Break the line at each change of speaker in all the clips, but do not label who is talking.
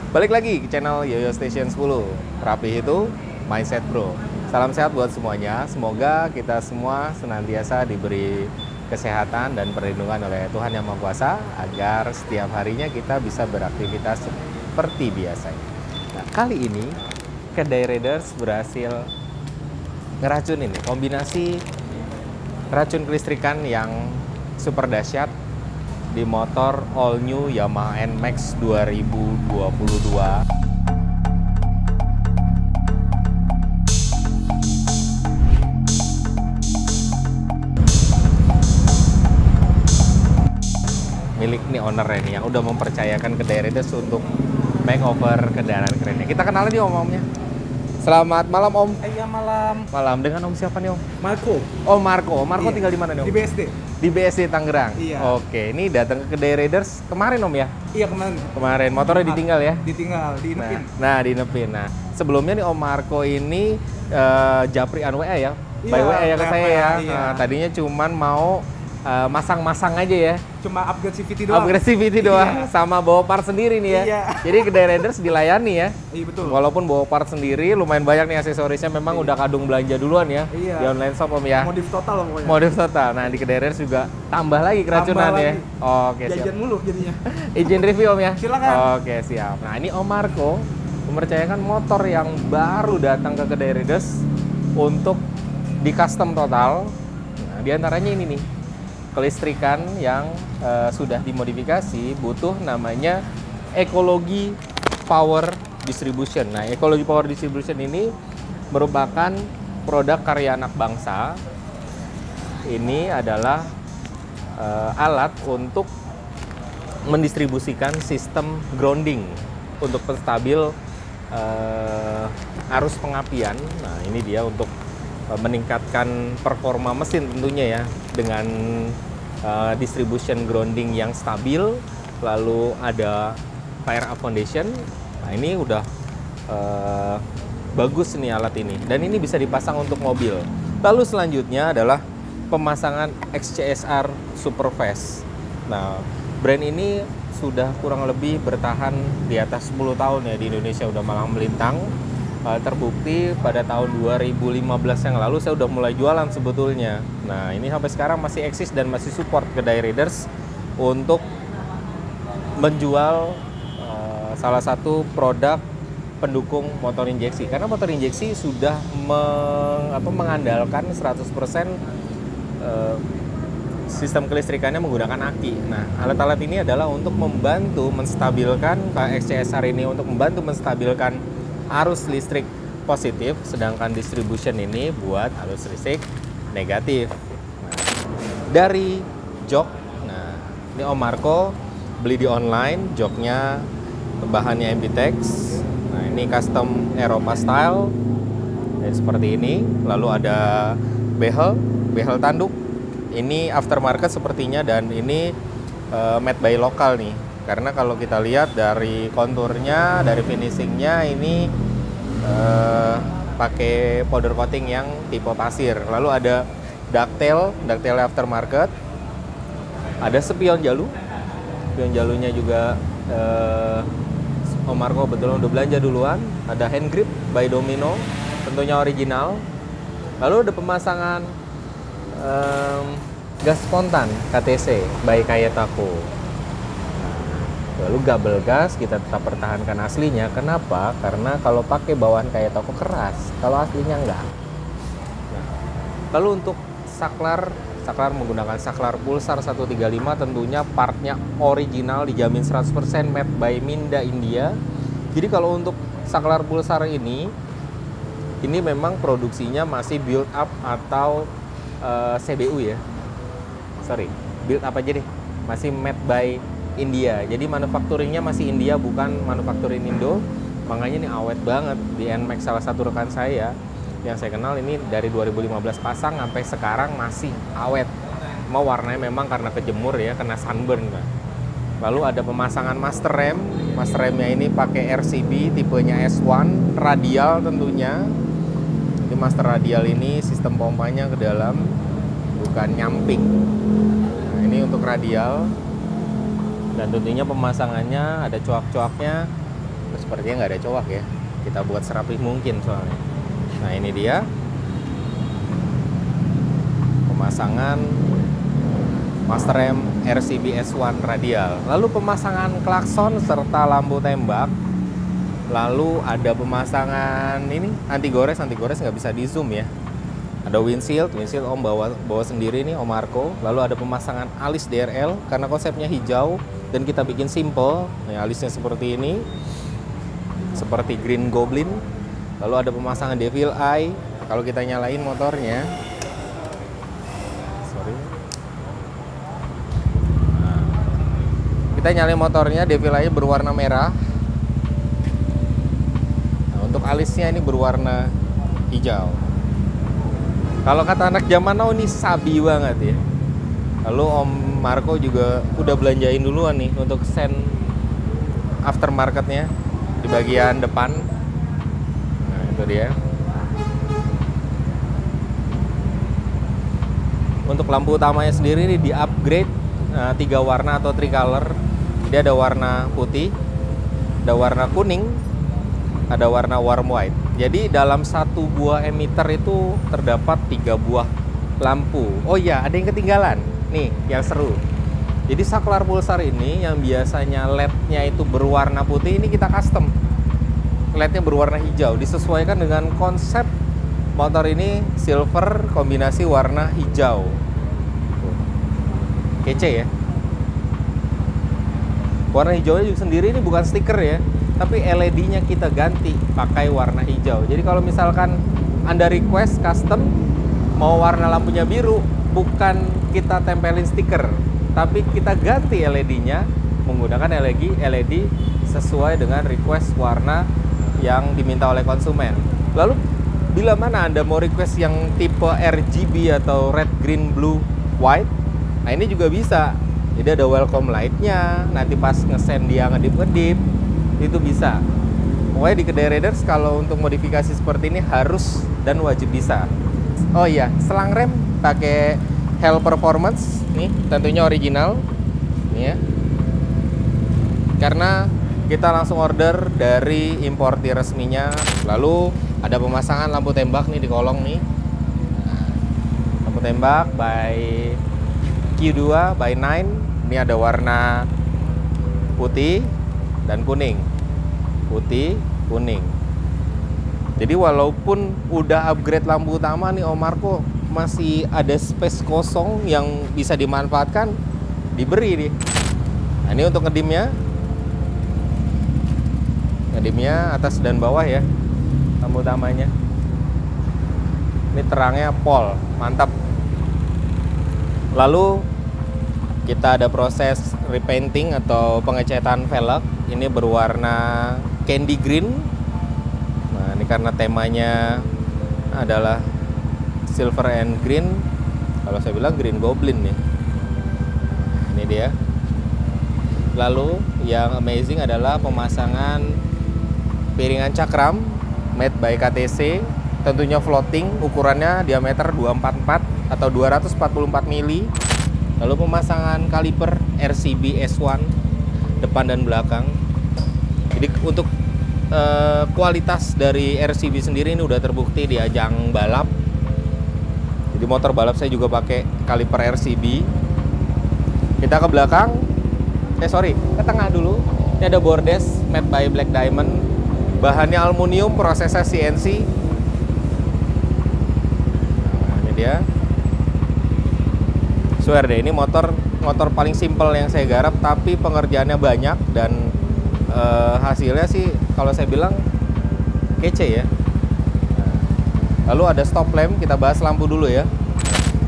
Balik lagi ke channel Yoyo Station 10. Rapih itu mindset bro. Salam sehat buat semuanya. Semoga kita semua senantiasa diberi kesehatan dan perlindungan oleh Tuhan Yang Maha Kuasa agar setiap harinya kita bisa beraktivitas seperti biasanya. Nah, kali ini Kedai Raiders berhasil ngeracunin nih, kombinasi racun kelistrikan yang super dahsyat di motor all new Yamaha NMAX 2022. Milik nih ownernya nih yang udah mempercayakan Kedai Raiders untuk makeover kendaraan kerennya. Kita kenalan nih om-omnya. Selamat malam om.
Iya malam.
Malam, dengan om siapa nih om?
Marco.
Oh Marco. Marco
Iya.
tinggal di mana nih om?
Di BSD.
Di BSD Tangerang.
Iya.
Oke, ini datang ke Kedai Raiders kemarin om ya?
Iya kemarin.
Kemarin motornya ditinggal ya?
Ditinggal, diinepin.
Nah, diinepin. Nah, sebelumnya nih Om Marco ini japrian WA ya? By
Iya,
WA ya ke
by
saya
WA,
ya.
iya.
Nah, tadinya cuman mau masang-masang aja ya.
Cuma upgrade CVT doang.
Agresivity doang,
Iya.
sama bawa part sendiri nih ya.
Iya.
Jadi Kedai Raiders dilayani ya.
Iya betul.
Walaupun bawa part sendiri, lumayan banyak nih aksesorisnya, memang
Iya.
udah kadung belanja duluan ya.
Iya.
Di online shop Om ya.
Modif total loh pokoknya.
Modif total. Nah, di Kedai Raiders juga tambah lagi keracunan
Tambah
ya.
lagi.
Oke, siap.
Jajan mulu jadinya.
Izin review Om ya?
Silakan.
Oke, siap. Nah, ini Om Marco mempercayakan motor yang baru datang ke Kedai Raiders untuk di custom total. Nah, di antaranya ini nih, kelistrikan yang sudah dimodifikasi, butuh namanya Ekologi Power Distribution. Nah, Ekologi Power Distribution ini merupakan produk karya anak bangsa. Ini adalah alat untuk mendistribusikan sistem grounding untuk penstabil arus pengapian. Nah, ini dia untuk meningkatkan performa mesin tentunya ya, dengan distribution grounding yang stabil, lalu ada fire up foundation. Nah, ini udah bagus nih alat ini, dan ini bisa dipasang untuk mobil. Lalu selanjutnya adalah pemasangan XCSR Superfast. Nah, brand ini sudah kurang lebih bertahan di atas 10 tahun ya di Indonesia, udah malang melintang. Terbukti pada tahun 2015 yang lalu saya udah mulai jualan sebetulnya. Nah, ini sampai sekarang masih eksis dan masih support Kedai Raiders untuk menjual salah satu produk pendukung motor injeksi. Karena motor injeksi sudah mengandalkan 100% sistem kelistrikannya menggunakan aki. Nah, alat-alat ini adalah untuk membantu menstabilkan XCSR ini, untuk membantu menstabilkan arus listrik positif, sedangkan distribution ini buat arus listrik negatif. Nah, dari jok, nah ini Om Marco beli di online, joknya bahannya MBTEX. Nah, ini custom Eropa style, dan seperti ini. Lalu ada behel tanduk. Ini aftermarket sepertinya, dan ini made by lokal nih. Karena kalau kita lihat dari konturnya, dari finishingnya, ini pakai powder coating yang tipe pasir. Lalu ada ducktail aftermarket. Ada spion jalunya juga Om Marco betul udah belanja duluan. Ada hand grip by Domino, tentunya original. Lalu ada pemasangan gas spontan KTC by Kayetako. Lalu gabel gas kita tetap pertahankan aslinya. Kenapa? Karena kalau pakai bawahan kayak toko keras, kalau aslinya enggak. Nah, lalu untuk saklar menggunakan saklar Pulsar 135, tentunya partnya original, dijamin 100% made by Minda India. Jadi kalau untuk saklar Pulsar ini memang produksinya masih build up atau CBU ya. Sorry, build up aja deh. Masih made by India, jadi manufakturingnya masih India, bukan manufakturing Indo. Makanya ini awet banget. Di NMAX salah satu rekan saya yang saya kenal ini dari 2015 pasang sampai sekarang masih awet. Mau warnanya memang karena kejemur ya, kena sunburn kan. Lalu ada pemasangan master rem. Master remnya ini pakai RCB tipenya S1, radial tentunya. Di master radial ini sistem pompanya ke dalam, bukan nyamping. Nah, ini untuk radial. Dan tentunya pemasangannya ada coak-coaknya Sepertinya nggak ada cowok ya. Kita buat serapih mungkin soalnya. Nah ini dia pemasangan master rem RCB S1 radial. Lalu pemasangan klakson serta lampu tembak. Lalu ada pemasangan ini anti gores nggak bisa di zoom ya. Ada windshield Om bawa sendiri nih Om Marco. Lalu ada pemasangan alis DRL karena konsepnya hijau dan kita bikin simple. Nah, alisnya seperti ini, seperti Green Goblin. Lalu ada pemasangan Devil Eye. Kalau kita nyalain motornya, nah, kita nyalain motornya, Devil Eye berwarna merah. Nah, untuk alisnya ini berwarna hijau. Kalau kata anak zaman now ini sabi banget ya. Lalu Om Marco juga udah belanjain duluan nih untuk sen aftermarketnya di bagian depan. Nah itu dia. Untuk lampu utamanya sendiri ini di upgrade 3 warna atau tricolor. Jadi ada warna putih, ada warna kuning, ada warna warm white. Jadi dalam satu buah emitter itu terdapat 3 buah lampu. Oh iya, ada yang ketinggalan. Nih, yang seru. Jadi saklar pulsar ini yang biasanya LED-nya itu berwarna putih, ini kita custom. LED-nya berwarna hijau, disesuaikan dengan konsep motor ini silver kombinasi warna hijau. Kece ya. Warna hijaunya juga sendiri ini bukan stiker ya, tapi LED-nya kita ganti pakai warna hijau. Jadi kalau misalkan Anda request custom mau warna lampunya biru, bukan kita tempelin stiker, tapi kita ganti LED-nya menggunakan LED sesuai dengan request warna yang diminta oleh konsumen. Lalu bila mana Anda mau request yang tipe RGB atau red, green, blue, white, nah ini juga bisa. Jadi ada welcome light-nya, nanti pas ngesen dia ngedip-ngedip, itu bisa. Pokoknya di kedai Raiders kalau untuk modifikasi seperti ini harus dan wajib bisa. Oh iya, selang rem pakai Hell Performance, nih tentunya original, nih ya. Karena kita langsung order dari importir resminya. Lalu ada pemasangan lampu tembak nih di kolong nih. Nah, lampu tembak by Q2 by 9. Ini ada warna putih dan kuning. Putih, kuning. Jadi walaupun udah upgrade lampu utama nih Om Marco, masih ada space kosong yang bisa dimanfaatkan, diberi nih. Nah, ini untuk ngedimnya. Ngedimnya atas dan bawah ya, lampu utamanya. Ini terangnya pol, mantap. Lalu kita ada proses repainting atau pengecatan velg. Ini berwarna candy green. Nah, ini karena temanya adalah silver and green. Kalau saya bilang Green Goblin nih. Ini dia. Lalu yang amazing adalah pemasangan piringan cakram made by KTC. Tentunya floating, ukurannya diameter 244 atau 244 mili. Lalu pemasangan kaliper RCB S1 depan dan belakang. Jadi untuk kualitas dari RCB sendiri ini udah terbukti di ajang balap. Jadi motor balap saya juga pakai kaliper RCB. Kita ke belakang. Ke tengah dulu. Ini ada bordes made by Black Diamond. Bahannya aluminium, prosesnya CNC. Nah, ini dia. Swear deh, ini motor paling simple yang saya garap, tapi pengerjaannya banyak dan hasilnya sih kalau saya bilang kece ya. Lalu ada stop lamp, kita bahas lampu dulu ya.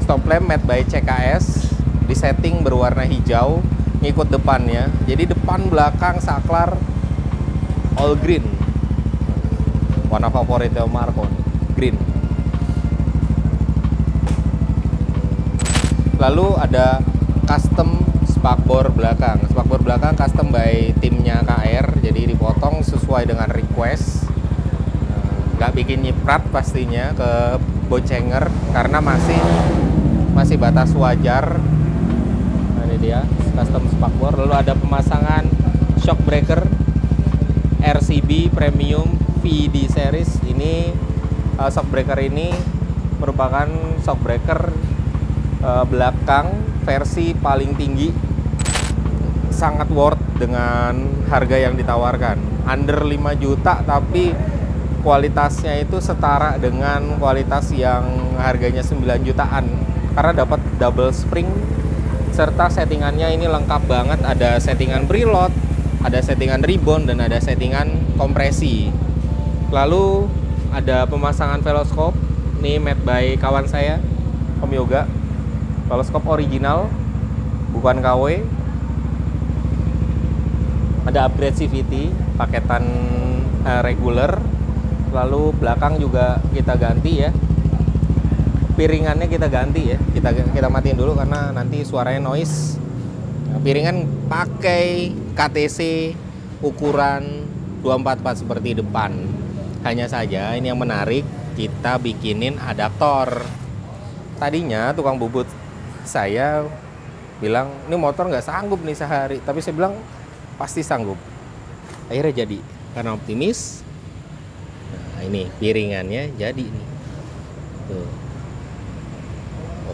Stop lamp made by CKS, disetting berwarna hijau, ngikut depannya. Jadi depan belakang saklar all green. Warna favoritnya Marco, green. Lalu ada custom spakbor belakang. Spakbor belakang custom by timnya KR, jadi dipotong sesuai dengan request. Nggak bikin nyiprat pastinya ke boncenger karena masih batas wajar. Nah, ini dia custom spakbor. Lalu ada pemasangan shock breaker RCB RCB Premium VD Series. Ini shock breaker ini merupakan shock breaker belakang versi paling tinggi, sangat worth dengan harga yang ditawarkan. Under 5 juta tapi kualitasnya itu setara dengan kualitas yang harganya 9 jutaan karena dapat double spring serta settingannya ini lengkap banget. Ada settingan preload, ada settingan rebound, dan ada settingan kompresi. Lalu ada pemasangan veloscope. Ini made by kawan saya, Om Yoga. Veloscope original, bukan KW. Ada upgrade CVT, paketan regular. Lalu belakang juga kita ganti ya. Piringannya kita ganti ya. Kita matiin dulu karena nanti suaranya noise. Piringan pakai KTC ukuran 244 seperti depan. Hanya saja ini yang menarik, kita bikinin adaptor. Tadinya tukang bubut saya bilang ini motor nggak sanggup nih sehari, tapi saya bilang pasti sanggup. Akhirnya jadi karena optimis. Nah, ini piringannya jadi nih. Tuh.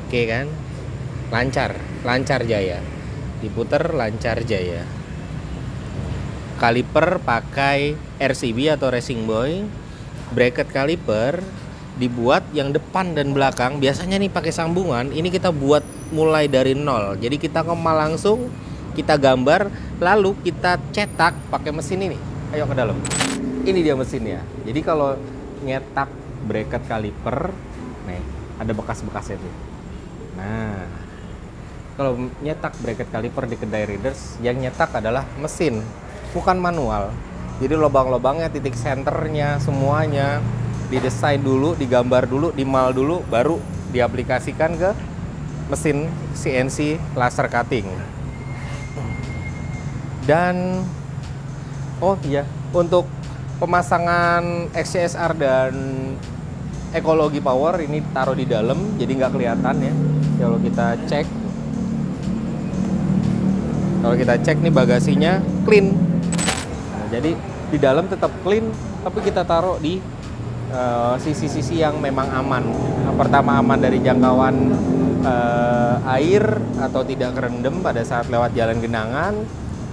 Oke kan? Lancar jaya. Diputer lancar jaya. Kaliper pakai RCB atau Racing Boy. Bracket kaliper dibuat yang depan dan belakang. Biasanya nih pakai sambungan, ini kita buat mulai dari nol. Jadi kita ngemal langsung, kita gambar, lalu kita cetak pakai mesin ini. Ayo ke dalam. Ini dia mesinnya. Jadi kalau nyetak bracket kaliper, nih ada bekas-bekasnya tuh. Nah, kalau nyetak bracket kaliper di kedai readers, yang nyetak adalah mesin, bukan manual. Jadi lubang-lubangnya, titik senternya, semuanya didesain dulu, digambar dulu, dimal dulu, baru diaplikasikan ke mesin CNC laser cutting. Dan oh iya, untuk pemasangan XCSR dan ekologi power ini taruh di dalam, jadi nggak kelihatan ya. Kalau kita cek nih bagasinya clean. Nah, jadi di dalam tetap clean, tapi kita taruh di sisi-sisi yang memang aman. Yang pertama aman dari jangkauan air atau tidak kerendam pada saat lewat jalan genangan,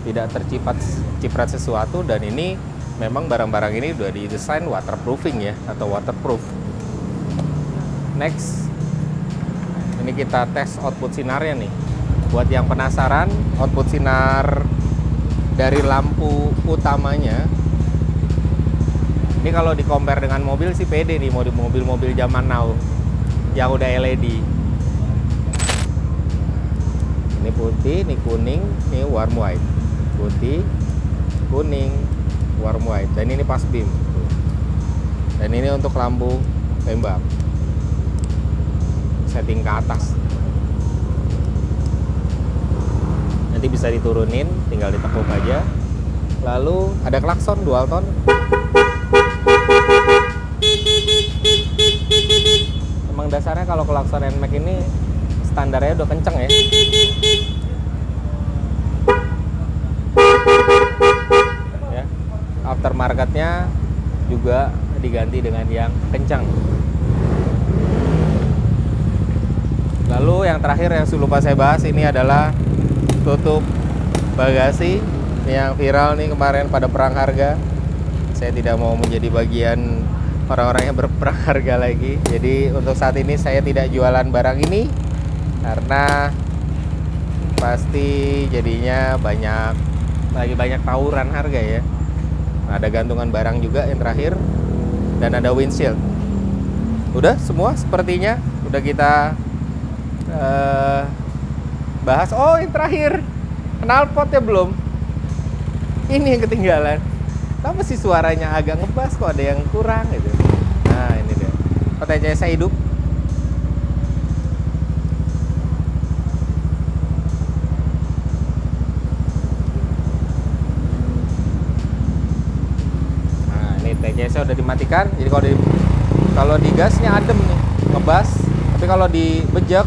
tidak terciprat sesuatu, dan ini memang barang-barang ini sudah didesain waterproofing ya, atau waterproof. Next, ini kita tes output sinarnya nih. Buat yang penasaran, output sinar dari lampu utamanya ini kalau di compare dengan mobil sih pede nih, mobil-mobil zaman now yang udah LED. Ini putih, ini kuning, ini warm white. Putih, kuning, warm white. Dan ini pas beam. Dan ini untuk lampu tembak. Setting ke atas. Nanti bisa diturunin, tinggal ditekuk aja. Lalu ada klakson dual tone. Emang dasarnya kalau klakson NMAX ini standarnya udah kenceng ya. Ya, aftermarketnya juga diganti dengan yang kencang. Lalu yang terakhir yang lupa saya bahas ini adalah tutup bagasi. Ini yang viral nih kemarin pada perang harga. Saya tidak mau menjadi bagian orang-orang yang berperang harga lagi. Jadi untuk saat ini saya tidak jualan barang ini karena pasti jadinya banyak tawuran harga ya. Ada gantungan barang juga yang terakhir, dan ada windshield. Udah semua sepertinya udah kita bahas. Oh, yang terakhir, knalpotnya belum. Ini yang ketinggalan. Kenapa sih suaranya agak ngebas, kok ada yang kurang gitu. Nah, ini dia. OTCS saya hidup. Nah, ini TCS udah dimatikan. Jadi kalau di gasnya adem nih, ngebas. Tapi kalau dibejek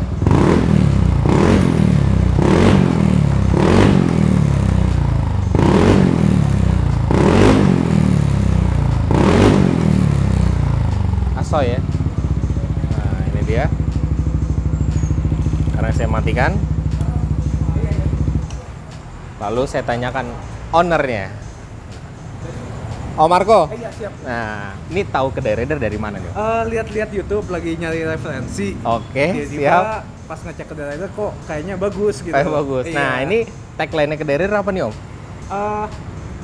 soy ya. Nah, ini dia. Sekarang saya matikan. Lalu saya tanyakan ownernya. Oh Marco.
Iya, siap.
Nah, ini tahu kedai Raider dari mana nih?
Lihat-lihat YouTube lagi nyari referensi.
Oke,
Tiba-tiba
siap.
pas ngecek kedai Raider kok kayaknya bagus gitu.
Kayak bagus.
Iya.
Nah, ini tagline-nya kedai Raider apa nih Om?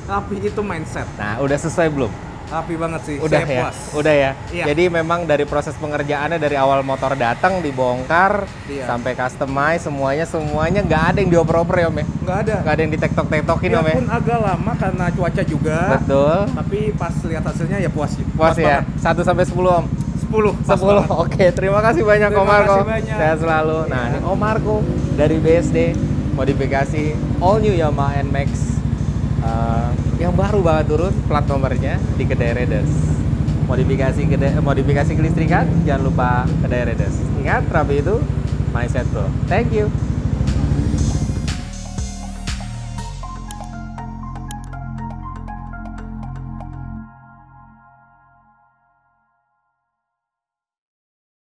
Rapi itu mindset.
Nah, udah selesai belum?
Rapi banget sih.
Udah
Saya
ya,
puas.
udah ya.
Iya.
Jadi memang dari proses pengerjaannya dari awal motor datang dibongkar
Iya.
sampai customize semuanya nggak ada yang dioper-oper ya Om ya?
Nggak ada.
Nggak ada yang ditektok-tektokin Om ya?
Walaupun agak lama karena cuaca juga.
Betul.
Tapi pas lihat hasilnya ya puas.
Puas ya?
banget.
1 sampai 10 Om.
10. pas
10.
banget.
Oke, terima kasih banyak Om
Terima
Marco.
kasih banyak.
Sehat selalu. Nah,
Iya.
ini Om Marco dari BSD modifikasi all new Yamaha NMAX yang baru banget turun plat nomornya di kedai Raiders. Modifikasi kelistrikan, jangan lupa kedai Raiders. Ingat, rapi itu mindset bro. Thank you.